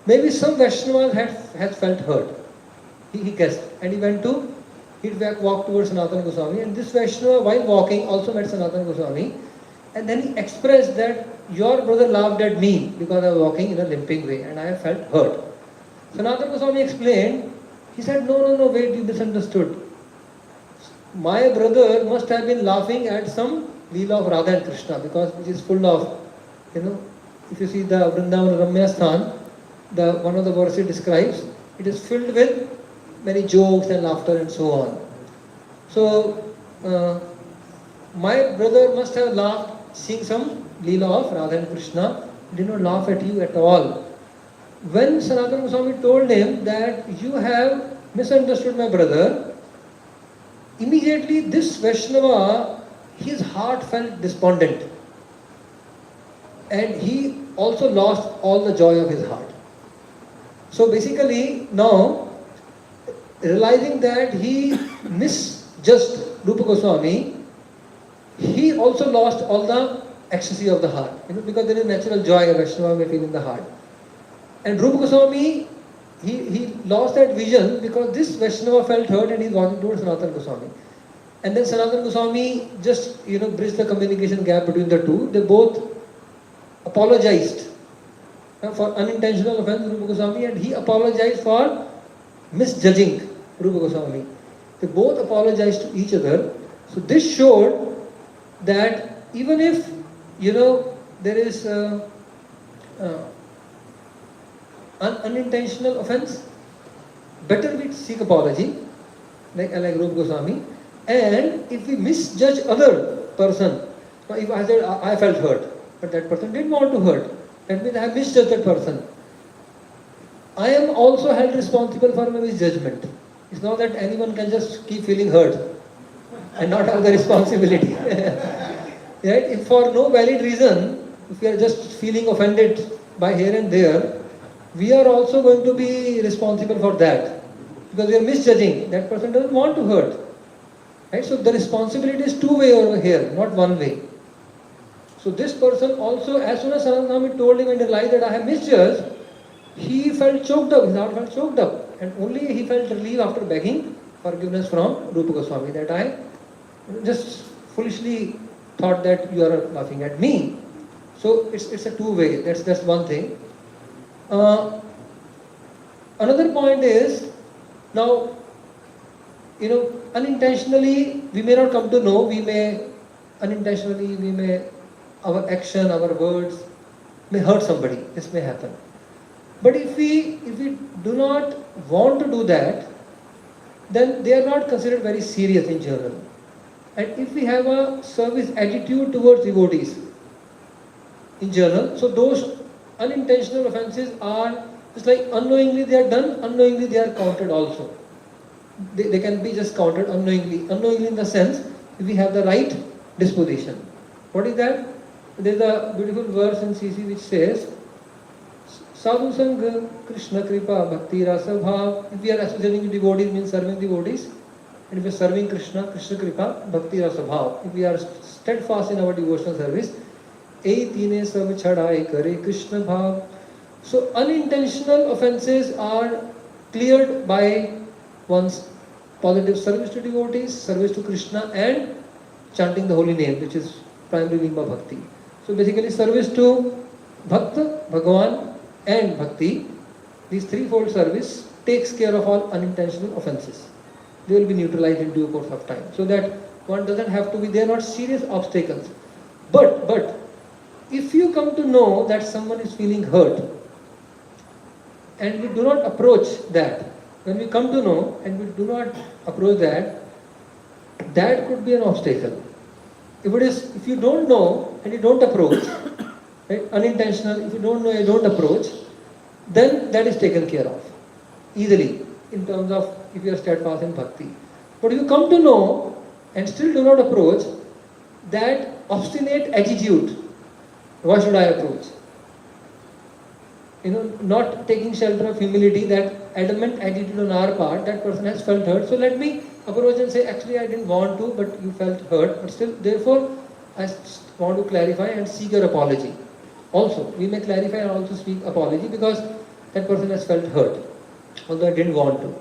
maybe some Vaishnavas had felt hurt. He guessed. And he walked towards Sanatana Goswami. And this Vaishnava, while walking, also met Sanatana Goswami. And then he expressed that your brother laughed at me because I was walking in a limping way and I felt hurt. Sanatana Goswami explained, he said, no, wait, you misunderstood. My brother must have been laughing at some Leela of Radha and Krishna, because it is full of, if you see the Vrindavan Ramya Sthan, one of the verses describes, it is filled with many jokes and laughter and so on. So, my brother must have laughed seeing some Leela of Radha and Krishna. He did not laugh at you at all. When Sanatana Goswami told him that you have misunderstood my brother, immediately this Vaishnava, his heart felt despondent. And he also lost all the joy of his heart. So basically now, realizing that he misjudged Rupa Goswami, he also lost all the ecstasy of the heart. Because there is natural joy a Vaishnava may feel in the heart. And Rupa Goswami, he lost that vision because this Vaishnava felt hurt and he's walking towards Sanatana Goswami. And then Sanatana Goswami just, bridged the communication gap between the two. They both apologized for unintentional offense to Rupa Goswami, and he apologized for misjudging Rupa Goswami. They both apologized to each other. So this showed that even if, there is unintentional offense, better we seek apology, like Rupa Goswami. And if we misjudge other person, if I said I felt hurt, but that person didn't want to hurt, that means I have misjudged that person. I am also held responsible for my misjudgment. It's not that anyone can just keep feeling hurt and not have the responsibility. Right? If for no valid reason, if we are just feeling offended by here and there, we are also going to be responsible for that. Because we are misjudging. That person doesn't want to hurt. Right? So the responsibility is two-way over here, not one way. So this person also, as soon as Sanatana Goswami told him and realized that I have misjudged, he felt choked up, his heart felt choked up. And only he felt relief after begging forgiveness from Rupa Goswami, that I just foolishly thought that you are laughing at me. So it's a two-way, that's one thing. Another point is, now, unintentionally, we may not come to know, our action, our words may hurt somebody. This may happen. But if we do not want to do that, then they are not considered very serious in general. And if we have a service attitude towards devotees in general, so those unintentional offenses are just like unknowingly they are done, unknowingly they are counted also. They can be just counted unknowingly. Unknowingly in the sense, if we have the right disposition. What is that? There is a beautiful verse in CC which says, Sadhu Sangha Krishna Kripa Bhakti Rasa Bhav. If we are associating with devotees, means serving devotees. And if we are serving Krishna, Krishna Kripa Bhakti Rasa Bhav. If we are steadfast in our devotional service, Ei Tine Sab Chadai Kare Krishna Bhav. So unintentional offenses are cleared by one's positive service to devotees, service to Krishna, and chanting the holy name, which is primary Limba Bhakti. So basically service to Bhakta, Bhagavan and Bhakti, these threefold service takes care of all unintentional offenses. They will be neutralized in due course of time. So that one doesn't have to be, they are not serious obstacles. But if you come to know that someone is feeling hurt, and we do not approach that, when we come to know and we do not approach that, that could be an obstacle. If you don't know and you don't approach, right, unintentional, if you don't know and you don't approach, then that is taken care of easily in terms of if you are steadfast in bhakti. But if you come to know and still do not approach, that obstinate attitude, why should I approach? Not taking shelter of humility, that adamant attitude on our part, that person has felt hurt. So let me approach and say, actually I didn't want to, but you felt hurt. But still, therefore, I want to clarify and seek your apology. Also, we may clarify and also speak apology because that person has felt hurt, although I didn't want to.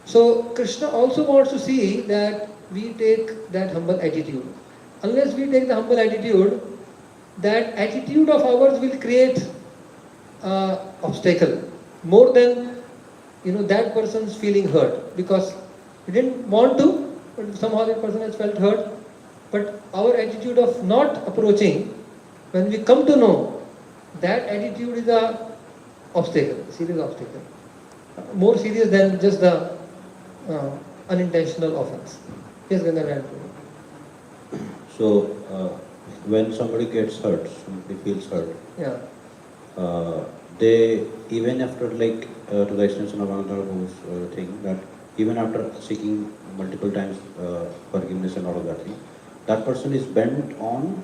So Krishna also wants to see that we take that humble attitude. Unless we take the humble attitude, that attitude of ours will create obstacle more than that person's feeling hurt, because we didn't want to, but somehow that person has felt hurt. But our attitude of not approaching, when we come to know, that attitude is a obstacle, serious obstacle, more serious than just the unintentional offense. Yes, Gandharv. So, when somebody gets hurt, somebody feels hurt, Yeah. They, even after to the extension of Anandra thing, that even after seeking multiple times forgiveness and all of that thing, that person is bent on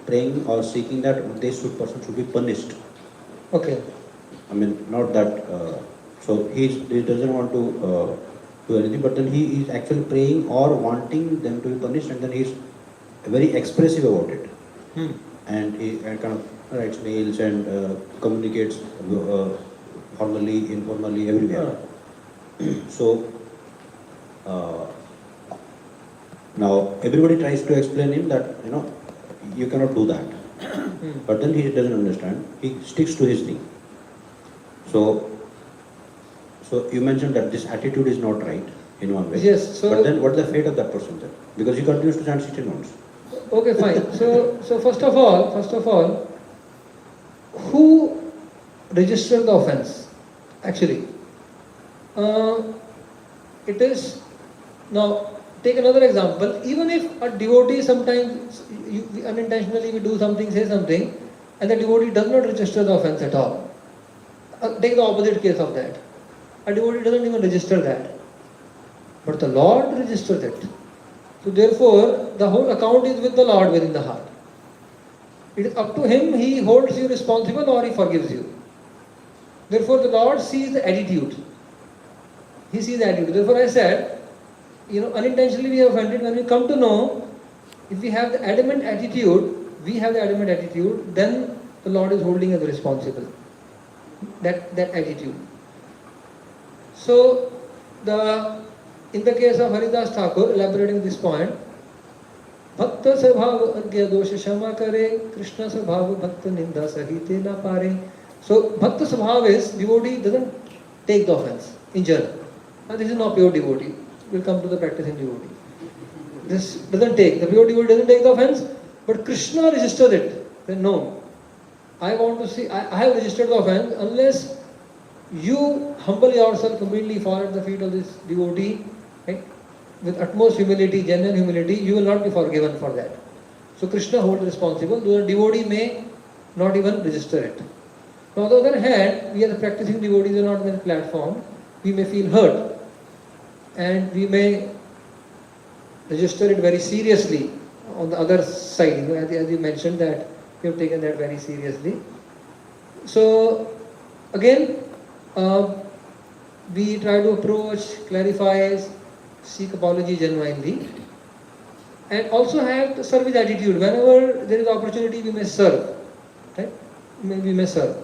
praying or seeking that this person should be punished. Okay. I mean, not that, so he doesn't want to do anything, but then he is actually praying or wanting them to be punished, and then he is very expressive about it. And he kind of writes mails and communicates formally, informally, everywhere. So, now everybody tries to explain him that, you cannot do that. But then he doesn't understand. He sticks to his thing. So you mentioned that this attitude is not right in one way. Yes. So, but then what is the fate of that person then? Because he continues to chant 16 months. okay, fine. So first of all, who registered the offense? Actually, it is, now take another example. Even if a devotee sometimes unintentionally we do something, say something, and the devotee does not register the offense at all. Take the opposite case of that. A devotee doesn't even register that, but the Lord registers it. So therefore, the whole account is with the Lord within the heart. It is up to Him, He holds you responsible or He forgives you. Therefore, the Lord sees the attitude. He sees the attitude. Therefore, I said, unintentionally we have offended. When we come to know, if we have the adamant attitude, then the Lord is holding us responsible. That attitude. So, in the case of Haridas Thakur, elaborating this point, Bhakta Sabhav Argya Dosha Shama Kare, Krishna Sabhav Bhakta Ninda Sahite Na Pare. So, Bhakta Sabhav is, devotee doesn't take the offense in general. Now, this is not pure devotee. We'll come to the practicing devotee. This doesn't take, the pure devotee doesn't take the offense, but Krishna registered it. Then no, I want to see, I have registered the offense. Unless you humble yourself completely fall at the feet of this devotee, right, with utmost humility, genuine humility, you will not be forgiven for that. So Krishna holds responsible, though the devotee may not even register it. Now, on the other hand, we are the practicing devotees, are not on the platform, we may feel hurt and we may register it very seriously on the other side. As you mentioned that you have taken that very seriously. So again, we try to approach, clarify, seek apology genuinely, and also have the service attitude. Whenever there is opportunity, we may serve. Right? We may serve.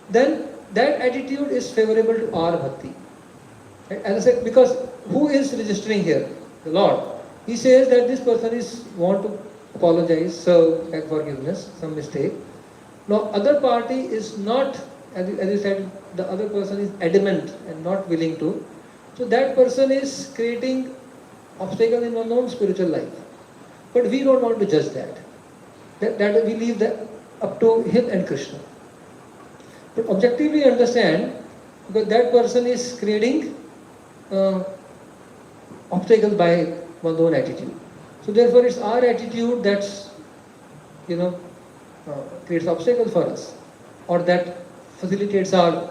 Then that attitude is favorable to our bhakti. Right? As I said, because who is registering here? The Lord. He says that this person is want to apologize, serve, beg forgiveness, some mistake. Now, other party is not, as you said, the other person is adamant and not willing to. So that person is creating obstacles in one's own spiritual life. But we don't want to judge that. That we leave that up to him and Krishna. But objectively understand, because that person is creating obstacles by one's own attitude. So therefore it's our attitude that's, creates obstacles for us, or that facilitates our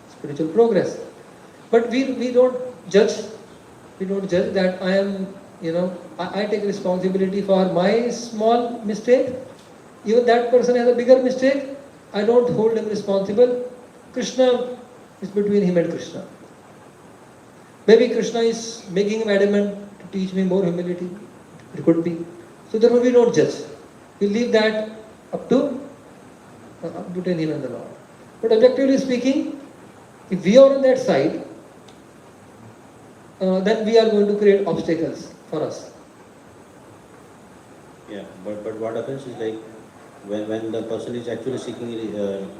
spiritual progress. But we don't judge. We don't judge that I am, I take responsibility for my small mistake. Even that person has a bigger mistake. I don't hold him responsible. Krishna is between him and Krishna. Maybe Krishna is making him adamant to teach me more humility. It could be. So therefore we don't judge. We leave that up to between him and the Lord. But objectively speaking, if we are on that side, then we are going to create obstacles for us. Yeah, but what happens is like when the person is actually seeking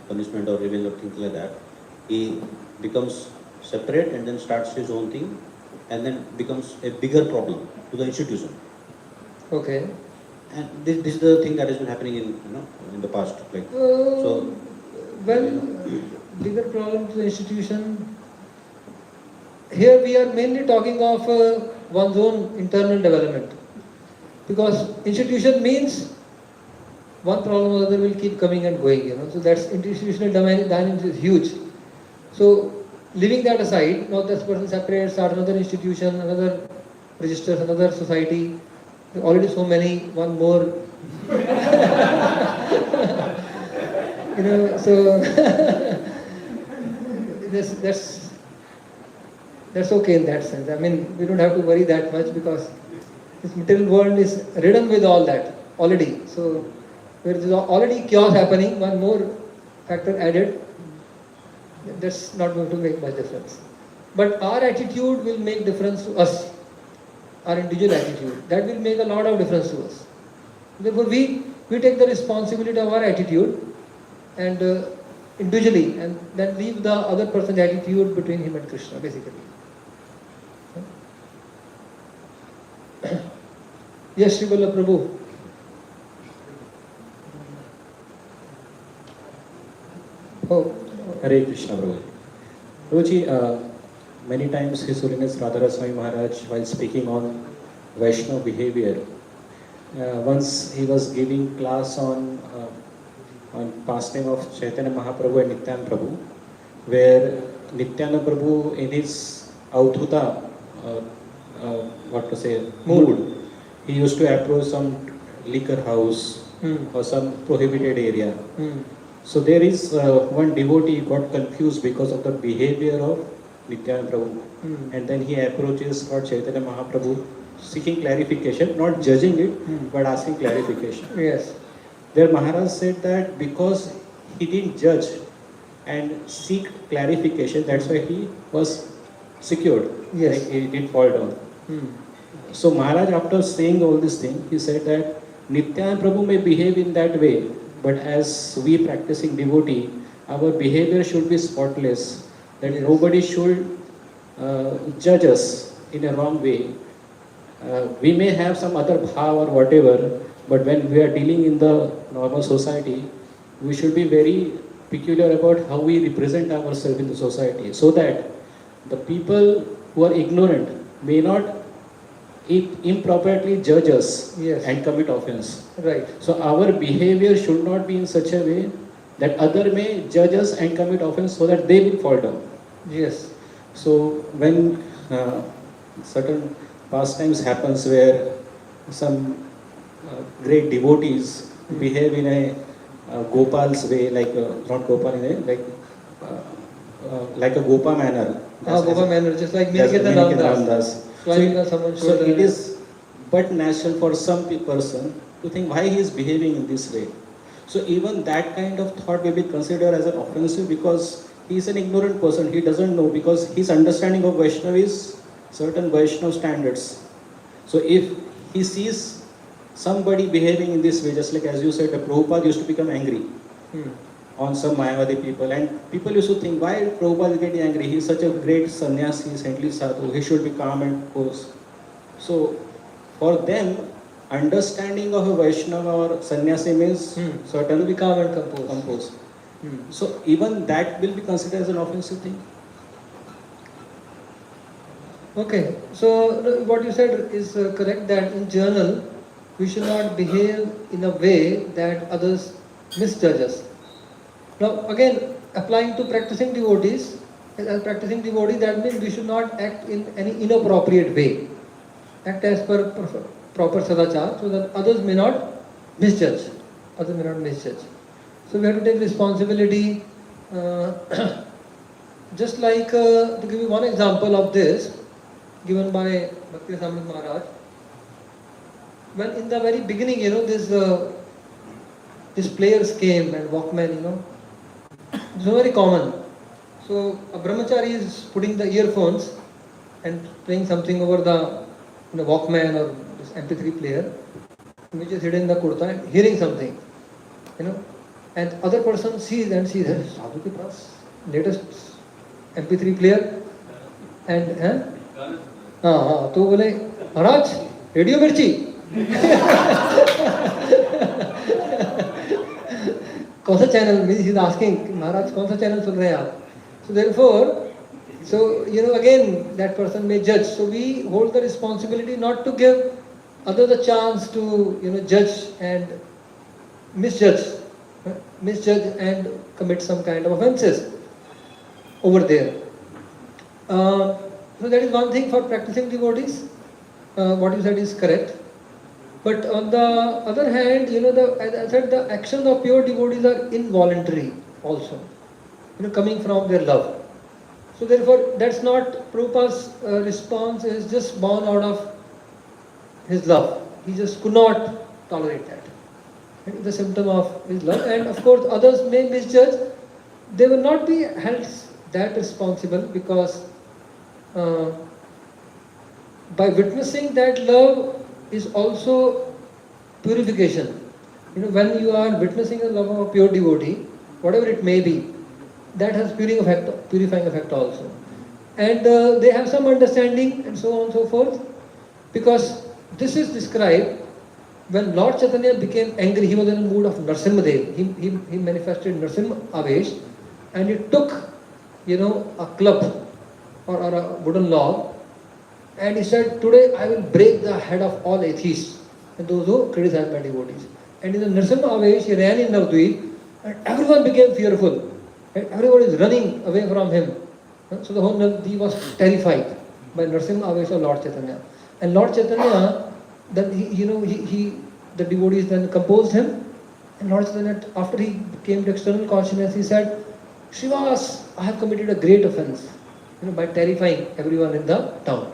punishment or revenge or things like that, he becomes separate and then starts his own thing and then becomes a bigger problem to the institution. Okay. And this is the thing that has been happening in the past. Like Bigger problem to the institution. Here we are mainly talking of one's own internal development. Because institution means one problem or other will keep coming and going, So that's institutional dynamics is huge. So leaving that aside, now this person separates, starts another institution, another registers, another society. Already so many, one more. So that's okay in that sense. I mean, we don't have to worry that much because this material world is ridden with all that already. So there is already chaos happening, one more factor added. That's not going to make much difference. But our attitude will make difference to us. Our individual attitude. That will make a lot of difference to us. Therefore, we take the responsibility of our attitude and individually, and then leave the other person's attitude between him and Krishna, basically. Yes, Srivalla Prabhu. Oh. Hare Krishna, Prabhu. Prabhuji, many times His Holiness Radharani Swami Maharaj, while speaking on Vaishnava behavior, once he was giving class on pastime of Chaitanya Mahaprabhu and Nityananda Prabhu, where Nityananda Prabhu in his Avdhuta, mood, he used to approach some liquor house or some prohibited area. So there is one devotee got confused because of the behavior of Nityananda Prabhu. And then he approaches Lord Chaitanya Mahaprabhu seeking clarification, not judging it, but asking clarification. Yes. There Maharaj said that because he didn't judge and seek clarification, that's why he was secured. Yes. Like he didn't fall down. So Maharaj, after saying all this thing, he said that Nityananda Prabhu may behave in that way, but as we practicing devotee, our behavior should be spotless, that nobody should judge us in a wrong way. We may have some other bhav or whatever, but when we are dealing in the normal society, we should be very peculiar about how we represent ourselves in the society, so that the people who are ignorant may not improperly judge us and commit offense. Right. So our behavior should not be in such a way that other may judge us and commit offense so that they will fall down. Yes. So when certain pastimes happens where some great devotees behave in a Gopal's way, like not Gopal in a like a Gopa manner. Gopa manner, just like Niketan Ramdas. So it is but natural for some person to think why he is behaving in this way. So even that kind of thought may be considered as an offensive because he is an ignorant person. He doesn't know because his understanding of Vaishnava is certain Vaishnava standards. So if he sees somebody behaving in this way, just like as you said, the Prabhupada used to become angry on some Mayavadi people, and people used to think, why Prabhupada is getting angry? He is such a great sannyasi, saintly sadhu, he should be calm and posed. So for them, understanding of a Vaishnava or sannyasi means To certainly be calm and composed. composed. Hmm. So even that will be considered as an offensive thing. Okay, so what you said is correct, that in journal we should not behave in a way that others misjudge us. Now again, applying to practicing devotees, as practicing devotee, that means we should not act in any inappropriate way. Act as per proper sadachar, so that others may not misjudge. Others may not misjudge. So we have to take responsibility. Just like to give you one example of this, given by Bhakti Samit Maharaj. When in the very beginning, these players came and Walkman, it's very common. So a brahmachari is putting the earphones and playing something over the Walkman or this MP3 player, which is hidden in the kurta, and hearing something, and other person sees and sees, Sadhu ke paas latest MP3 player, and हाँ तो बोले महाराज radio मिर्ची कौन सा channel, he is asking, महाराज कौन सा channel सुन रहे हैं आप? So therefore, again that person may judge. So we hold the responsibility not to give others the chance to judge and misjudge and commit some kind of offenses over there. So that is one thing for practicing devotees. What you said is correct. But on the other hand, as I said, the actions of pure devotees are involuntary also, coming from their love. So therefore, that's not Prabhupada's response is just born out of his love. He just could not tolerate that. It is the symptom of his love. And of course, others may misjudge. They will not be held that responsible, because by witnessing that love is also purification. When you are witnessing the love of a pure devotee, whatever it may be, that has purifying effect also. And they have some understanding and so on and so forth, because this is described when Lord Chaitanya became angry. He was in a mood of Narsimhadev. He manifested Narsimha Avesh, and he took a club or a wooden log, and he said, today I will break the head of all atheists and those who criticize my devotees. And in the Narsimha Avesh, he ran in Navdweep, and everyone became fearful. And everyone is running away from him. So the whole Navdweep was terrified by Narsimha Avesh of Lord Chaitanya. And Lord Chaitanya, then the devotees then composed him. And Lord Chaitanya, after he came to external consciousness, he said, Srivas, I have committed a great offense, by terrifying everyone in the town.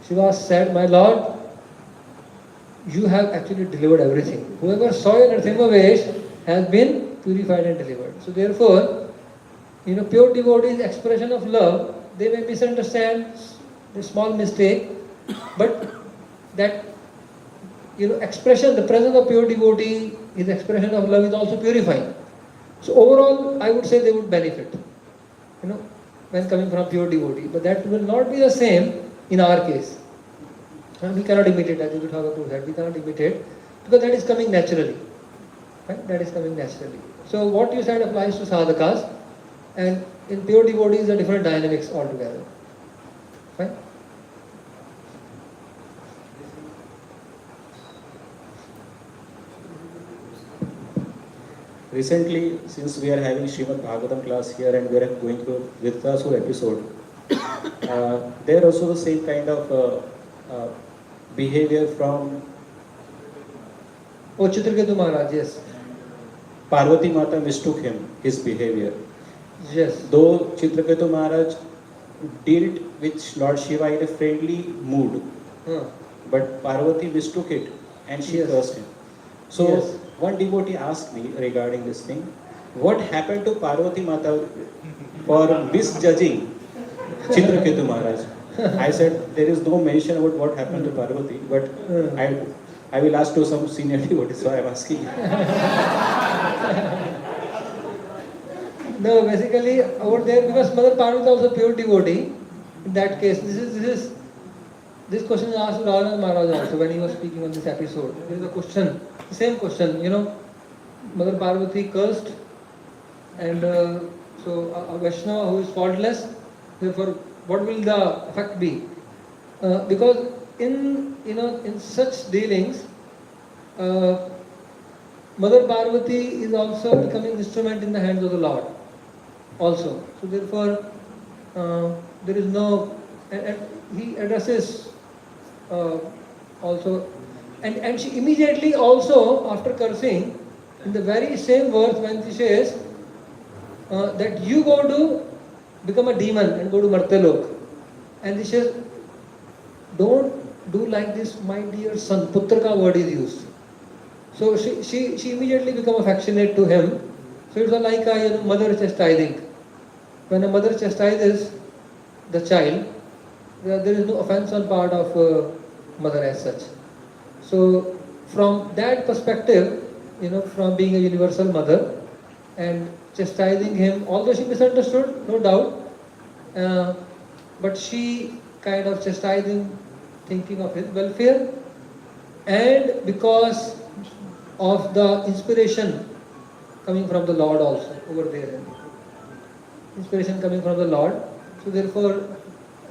Srivas said, my Lord, you have actually delivered everything. Whoever saw your Narsimha Vesh has been purified and delivered. So therefore, pure devotees' expression of love, they may misunderstand the small mistake, but that expression, the presence of pure devotee, his expression of love is also purifying. So overall, I would say they would benefit, when coming from pure devotee. But that will not be the same in our case. We cannot imitate, as Thakur said, we cannot imitate, because that is coming naturally. Right? That is coming naturally. So what you said applies to sadhakas, and in pure devotees, the different dynamics altogether. Fine? Recently, since we are having Srimad Bhagavatam class here and we are going through Vritrasur episode, there also the same kind of behavior from Chitraketu Maharaj, yes. Parvati Mata mistook him, his behavior. Yes. Though Chitraketu Maharaj dealt with Lord Shiva in a friendly mood, but Parvati mistook it and she cursed him. So Yes. one devotee asked me regarding this thing, what happened to Parvati Mata for misjudging Chitraketu Maharaj? I said there is no mention about what happened to Parvati, but I will ask to some senior devotees, so I am asking. No, basically over there, because Mother Parvati is also pure devotee. In that case, this is This question is asked to Ravana Maharaj also when he was speaking on this episode. There is a question, the same question, Mother Parvati cursed, and so a Vaishnava who is faultless, therefore, what will the effect be? Because in such dealings, Mother Parvati is also becoming instrument in the hands of the Lord, also. So therefore, there is no, and he addresses also, and she immediately also after cursing, in the very same verse when she says that you go to become a demon and go to Martalok, and she says, don't do like this, my dear son. Putra ka word is used. So she immediately become affectionate to him. So it's like a mother chastising. When a mother chastises the child, there is no offense on part of mother as such. So from that perspective, from being a universal mother and chastising him, although she misunderstood, no doubt, but she kind of chastised him, thinking of his welfare, and because of the inspiration coming from the Lord also over there. Inspiration coming from the Lord. So therefore,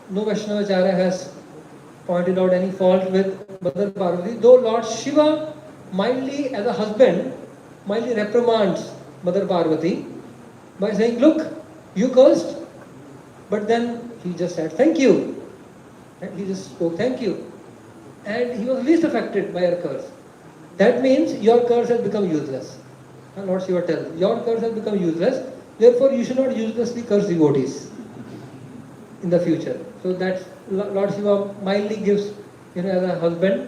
no Vaishnavacharya has pointed out any fault with Mother Parvati, though Lord Shiva mildly, as a husband, mildly reprimands Mother Parvati by saying, look, you cursed, but then he just said, thank you. And he just spoke, thank you. And he was least affected by her curse. That means your curse has become useless. And Lord Shiva tells, your curse has become useless, therefore you should not uselessly curse devotees in the future. So that's Lord Shiva mildly gives, as a husband,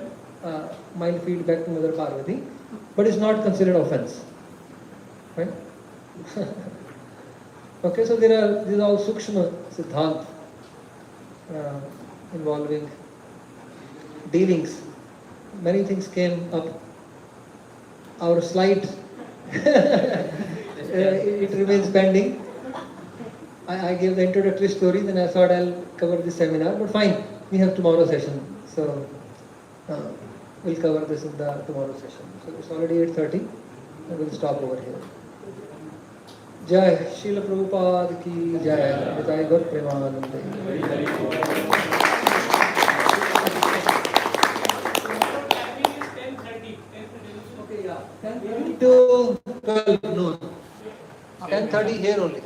mild feedback to Mother Parvati, but it's not considered offense. Right? Okay, so these are all sukshma siddhant involving dealings. Many things came up. Our slide, it remains pending. I gave the introductory story, then I thought I'll cover this seminar, but fine, we have tomorrow session, so we'll cover this in the tomorrow session. So it's already 8:30, I will stop over here. Jai Srila Prabhupada ki Jai, Nitai Gaur Premanande. Okay, yeah, 10:30 to 12 noon. 10:30 here only.